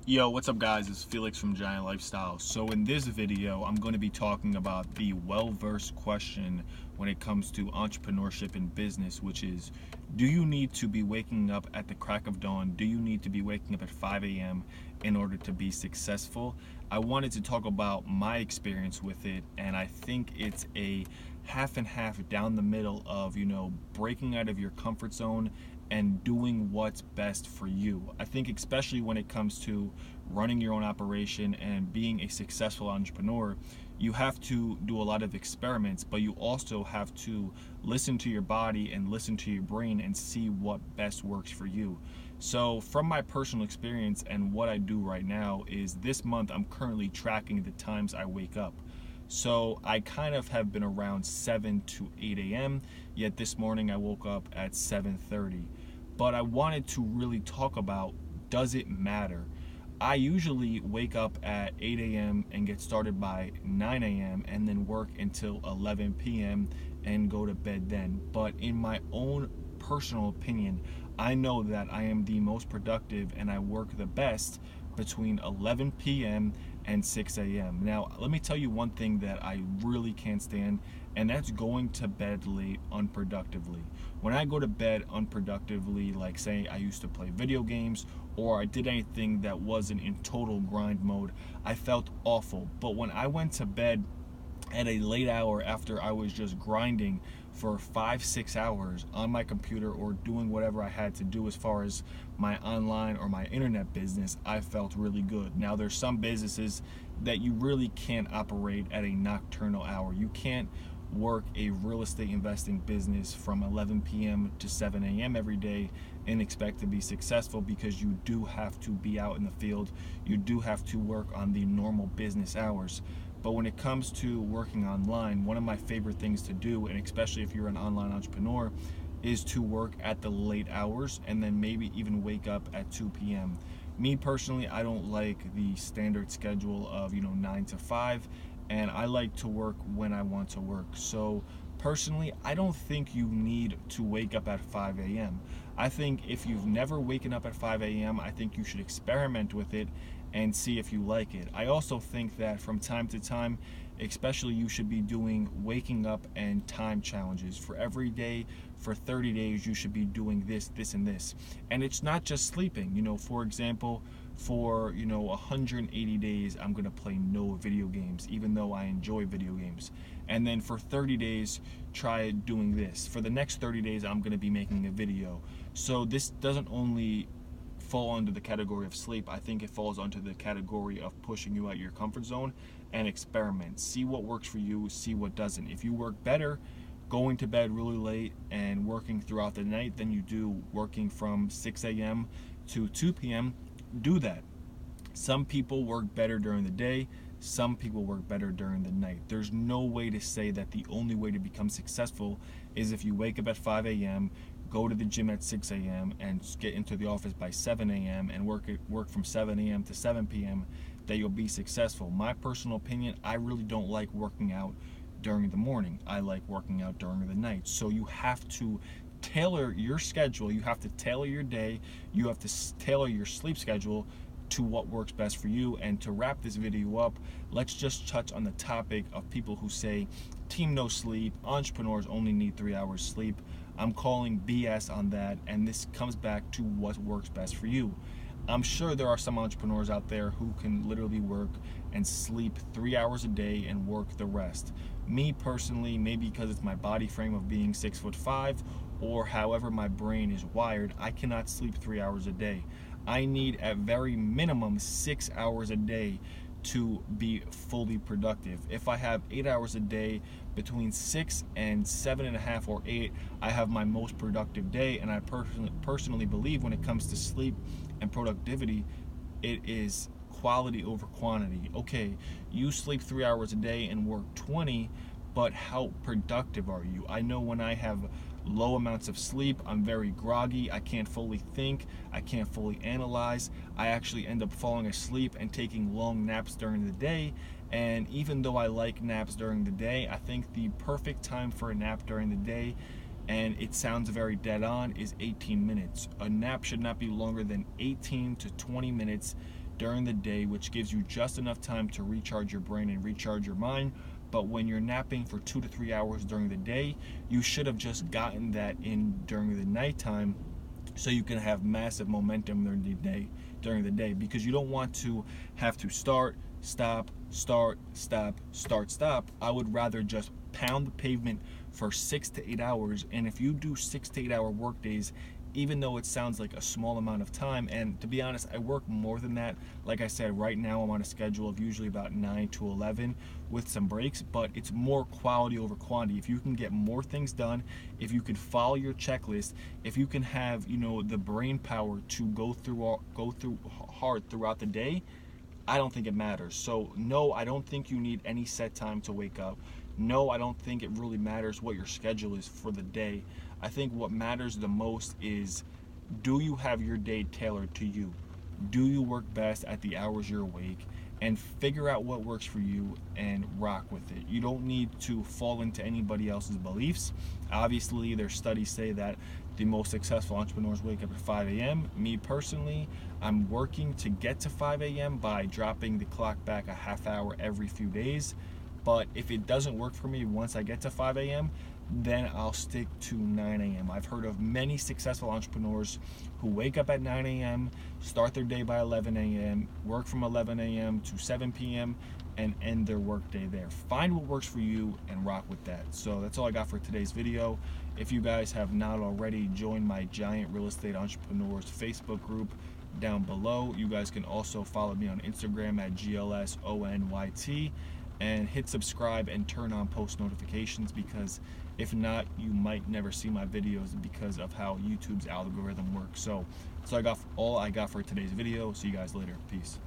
Yo, what's up guys? It's Felix from Giant Lifestyle. So in this video, I'm going to be talking about the well-versed question when it comes to entrepreneurship and business, which is, do you need to be waking up at the crack of dawn? Do you need to be waking up at 5 a.m. in order to be successful? I wanted to talk about my experience with it, and I think it's a half and half down the middle of, breaking out of your comfort zone and doing what's best for you. I think especially when it comes to running your own operation and being a successful entrepreneur, you have to do a lot of experiments, but you also have to listen to your body and listen to your brain and see what best works for you. So from my personal experience and what I do right now is this month I'm currently tracking the times I wake up. So I kind of have been around 7 to 8 a.m., yet this morning I woke up at 7:30. But I wanted to really talk about, does it matter? I usually wake up at 8 a.m. and get started by 9 a.m. and then work until 11 p.m. and go to bed then. But in my own personal opinion, I know that I am the most productive and I work the best between 11 p.m. and 6 a.m. Now, let me tell you one thing that I really can't stand, and that's going to bed late unproductively. When I go to bed unproductively, like say I used to play video games or I did anything that wasn't in total grind mode, I felt awful. But when I went to bed at a late hour after I was just grinding for 5-6 hours on my computer or doing whatever I had to do as far as my online or my internet business, I felt really good. Now there's some businesses that you really can't operate at a nocturnal hour. You can't work a real estate investing business from 11 p.m. to 7 a.m. every day and expect to be successful, because you do have to be out in the field. You do have to work on the normal business hours. But when it comes to working online, one of my favorite things to do, and especially if you're an online entrepreneur, is to work at the late hours and then maybe even wake up at 2 p.m. Me personally, I don't like the standard schedule of 9 to 5, and I like to work when I want to work. So personally, I don't think you need to wake up at 5 a.m. I think if you've never waken up at 5 a.m., I think you should experiment with it and see if you like it. I also think that from time to time, especially, you should be doing waking up and time challenges. For every day, for 30 days, you should be doing this, this, and this. And it's not just sleeping. For example, for 180 days, I'm gonna play no video games, even though I enjoy video games. And then for 30 days, try doing this. For the next 30 days, I'm gonna be making a video. So this doesn't only fall under the category of sleep. I think it falls under the category of pushing you out your comfort zone and experiment. See what works for you, see what doesn't. If you work better going to bed really late and working throughout the night than you do working from 6 a.m. to 2 p.m., do that. Some people work better during the day, some people work better during the night. There's no way to say that the only way to become successful is if you wake up at 5 a.m., go to the gym at 6 a.m. and get into the office by 7 a.m. and work from 7 a.m. to 7 p.m. that you'll be successful. My personal opinion, I really don't like working out during the morning. I like working out during the night. So you have to tailor your schedule, you have to tailor your day, you have to tailor your sleep schedule to what works best for you. And to wrap this video up, let's just touch on the topic of people who say team no sleep, entrepreneurs only need 3 hours sleep. I'm calling BS on that, and this comes back to what works best for you. I'm sure there are some entrepreneurs out there who can literally work and sleep 3 hours a day and work the rest. Me personally, maybe because it's my body frame of being 6'5", or however my brain is wired, I cannot sleep 3 hours a day. I need at very minimum 6 hours a day to be fully productive. If I have 8 hours a day, between 6 and 7.5 or 8, I have my most productive day. And I personally believe when it comes to sleep and productivity, it is quality over quantity. Okay, you sleep 3 hours a day and work 20, but how productive are you? I know when I have low amounts of sleep, I'm very groggy, I can't fully think, I can't fully analyze. I actually end up falling asleep and taking long naps during the day. And even though I like naps during the day, I think the perfect time for a nap during the day, and it sounds very dead on, is 18 minutes. A nap should not be longer than 18 to 20 minutes during the day, which gives you just enough time to recharge your brain and recharge your mind. But when you're napping for 2 to 3 hours during the day, you should have just gotten that in during the nighttime, so you can have massive momentum during the day, because you don't want to have to start, stop, start, stop, start, stop. I would rather just pound the pavement for 6 to 8 hours. And if you do 6 to 8 hour work days, even though it sounds like a small amount of time, and to be honest, I work more than that. Like I said, right now I'm on a schedule of usually about 9 to 11 with some breaks, but it's more quality over quantity. If you can get more things done, if you can follow your checklist, if you can have, the brain power to go through hard throughout the day, I don't think it matters. So no, I don't think you need any set time to wake up. No, I don't think it really matters what your schedule is for the day. I think what matters the most is, do you have your day tailored to you? Do you work best at the hours you're awake? And figure out what works for you and rock with it. You don't need to fall into anybody else's beliefs. Obviously, their studies say that the most successful entrepreneurs wake up at 5 a.m. Me personally, I'm working to get to 5 a.m. by dropping the clock back a half hour every few days. But if it doesn't work for me once I get to 5 a.m., then I'll stick to 9 a.m. I've heard of many successful entrepreneurs who wake up at 9 a.m., start their day by 11 a.m., work from 11 a.m. to 7 p.m., and end their workday there. Find what works for you and rock with that. So that's all I got for today's video. If you guys have not already, join my Giant Real Estate Entrepreneurs Facebook group down below. You guys can also follow me on Instagram at GLSONYT, and hit subscribe and turn on post notifications, because if not, you might never see my videos because of how YouTube's algorithm works. So all I got for today's video. See you guys later. Peace.